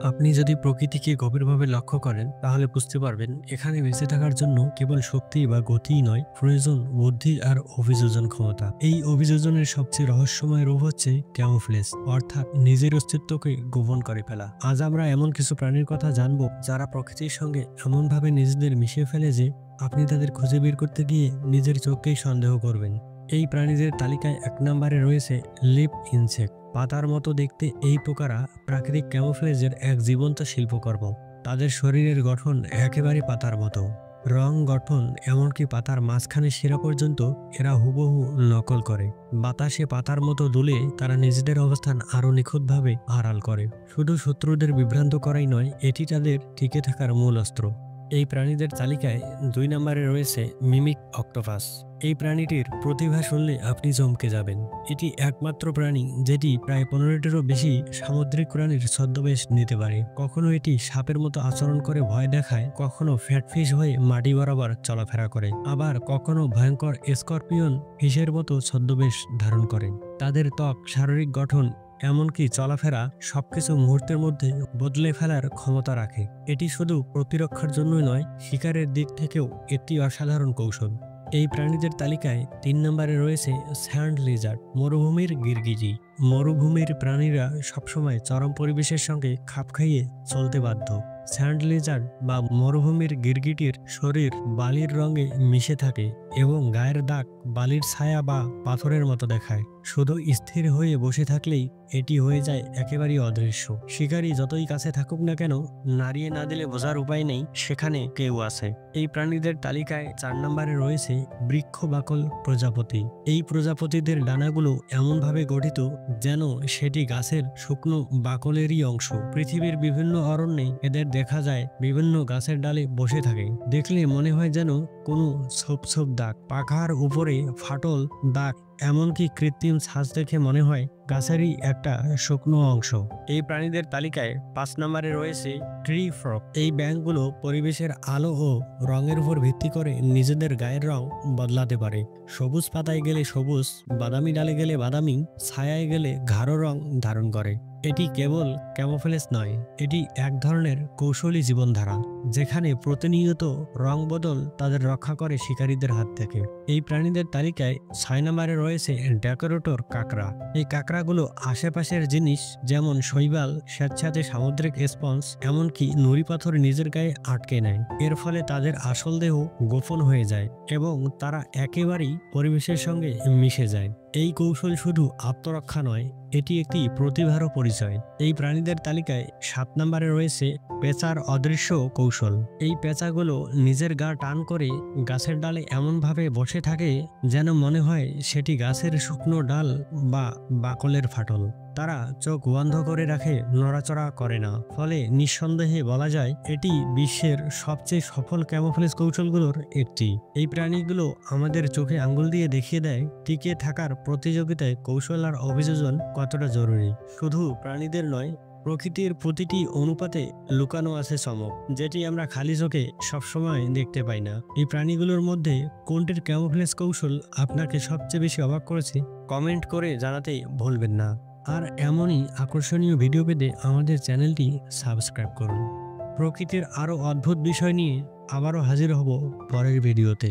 আপনি যদি প্রকৃতিকে গভীরভাবে লক্ষ্য করেন তাহলে বুঝতে পারবেন এখানে বেঁচে থাকার জন্য কেবল শক্তি বা গতিই নয়, প্রয়োজন বুদ্ধি আর অভিযোজন ক্ষমতা। এই অভিযোজনের সবচেয়ে রহস্যময় রূপ হচ্ছে ক্যামোফ্লেজ, অর্থাৎ নিজের অস্তিত্বকে গোপন করে ফেলা। আজ আমরা এমন কিছু প্রাণীর কথা জানবো যারা প্রকৃতির সঙ্গে এমনভাবে নিজেদের মিশিয়ে ফেলে যে আপনি তাদের খুঁজে বের করতে গিয়ে নিজের চোখকেই সন্দেহ করবেন। এই প্রাণীদের তালিকায় ১ নম্বরে রয়েছে লিপ ইনসেক্ট। পাতার মতো দেখতে এই পোকারা প্রাকৃতিক ক্যামোফ্লেজের এক জীবন্ত শিল্পকর্ম। তাদের শরীরের গঠন একেবারে পাতার মতো, রং, গঠন, এমনকি পাতার মাঝখানে শিরা পর্যন্ত এরা হুবহু নকল করে। বাতাসে পাতার মতো দুলে তারা নিজেদের অবস্থান আরও নিখুঁতভাবে আড়াল করে। শুধু শত্রুদের বিভ্রান্ত করাই নয়, এটি তাদের টিকে থাকার মূল অস্ত্র। এই প্রাণীদের তালিকায় ২ নম্বরে রয়েছে মিমিক অক্টোপাস। এই প্রাণীটির প্রতিভা শুনলে আপনি চমকে যাবেন। এটি একমাত্র প্রাণী যেটি প্রায় ১৫টিরও বেশি সামুদ্রিক প্রাণীর ছদ্মবেশ নিতে পারে। কখনো এটি সাপের মতো আচরণ করে ভয় দেখায়, কখনো ফ্যাটফিশ হয়ে মাটি বরাবর চলাফেরা করে, আবার কখনো ভয়ঙ্কর স্করপিয়ন ফিশের মতো ছদ্মবেশ ধারণ করে। তাদের ত্বক, শারীরিক গঠন, এমনকি চলাফেরা সবকিছু মুহূর্তের মধ্যে বদলে ফেলার ক্ষমতা রাখে। এটি শুধু প্রতিরক্ষার জন্যই নয়, শিকারের দিক থেকেও একটি অসাধারণ কৌশল। এই প্রাণীদের তালিকায় ৩ নম্বরে রয়েছে স্যান্ড লিজার্ড, মরুভূমির গিরগিটি। মরুভূমির প্রাণীরা সবসময় চরম পরিবেশের সঙ্গে খাপ খাইয়ে চলতে বাধ্য। স্যান্ড লিজার্ড বা মরুভূমির গিরগিটির শরীর বালির রঙে মিশে থাকে এবং গায়ের দাগ বালির ছায়া বা পাথরের মতো দেখায়। শুধু স্থির হয়ে বসে থাকলেই এটি হয়ে যায় একেবারেই অদৃশ্য। শিকারী যতই কাছে থাকুক না কেন, নাড়িয়ে না দিলে বোঝার উপায় নেই সেখানে কেউ আছে। এই প্রাণীদের তালিকায় ৪ নম্বরে রয়েছে বৃক্ষ বাকল প্রজাপতি। এই প্রজাপতিদের ডানাগুলো এমনভাবে গঠিত যেন সেটি গাছের শুকনো বাকলেরই অংশ। পৃথিবীর বিভিন্ন অরণ্যে এদের দেখা যায় বিভিন্ন গাছের ডালে বসে থাকে। দেখলে মনে হয় যেন কোনো ছোপ ছোপ দাগ, পাখার উপরে ফাটল দাগ, এমনকি কৃত্রিম ছাঁচ দেখে মনে হয় গাছেরই একটা শুকনো অংশ। এই প্রাণীদের তালিকায় ৫ নম্বরে রয়েছে ট্রি ফ্রগ। এই ব্যাঙগুলো পরিবেশের আলো ও রঙের উপর ভিত্তি করে নিজেদের গায়ের রং বদলাতে পারে। সবুজ পাতায় গেলে সবুজ, বাদামি ডালে গেলে বাদামি, ছায়ায় গেলে গাঢ় রং ধারণ করে। এটি কেবল ক্যামোফ্লেজ নয়, এটি এক ধরনের কৌশলী জীবনধারা যেখানে প্রতিনিয়ত রং বদল তাদের রক্ষা করে শিকারীদের হাত থেকে। এই প্রাণীদের তালিকায় ৬ নম্বরে রয়েছে ডেকোরেটর কাঁকড়া। এই কাঁকড়াগুলো আশেপাশের জিনিস যেমন শৈবাল, স্বেচ্ছাতে সামুদ্রিক স্পঞ্জ, এমনকি নুড়ি পাথর নিজের গায়ে আটকে নেয়। এর ফলে তাদের আসল দেহ গোপন হয়ে যায় এবং তারা একেবারেই পরিবেশের সঙ্গে মিশে যায়। এই কৌশল শুধু আত্মরক্ষা নয়, এটি একটি প্রতিভারও পরিচয়। এই প্রাণীদের তালিকায় ৭ নম্বরে রয়েছে পেঁচার অদৃশ্য কৌশল। এই পেঁচাগুলো নিজের গা টান করে গাছের ডালে এমনভাবে বসে থাকে যেন মনে হয় সেটি গাছের শুকনো ডাল বা বাকলের ফাটল। তারা চোখ বন্ধ করে রাখে, নড়াচড়া করে না। ফলে নিঃসন্দেহে বলা যায় এটি বিশ্বের সবচেয়ে সফল ক্যামোফ্লেজ কৌশলগুলোর একটি। এই প্রাণীগুলো আমাদের চোখে আঙ্গুল দিয়ে দেখিয়ে দেয় টিকে থাকার প্রতিযোগিতায় কৌশল আর অভিযোজন কতটা জরুরি। শুধু প্রাণীদের নয়, প্রকৃতির প্রতিটি অনুপাতে লুকানো আছে চমক, যেটি আমরা খালি চোখে সবসময় দেখতে পাই না। এই প্রাণীগুলোর মধ্যে কোনটির ক্যামোফ্লেজ কৌশল আপনাকে সবচেয়ে বেশি অবাক করেছে কমেন্ট করে জানাতে ভুলবেন না। আর এমনই আকর্ষণীয় ভিডিও পেতে আমাদের চ্যানেলটি সাবস্ক্রাইব করুন। প্রকৃতির আরও অদ্ভুত বিষয় নিয়ে আবারও হাজির হব পরের ভিডিওতে।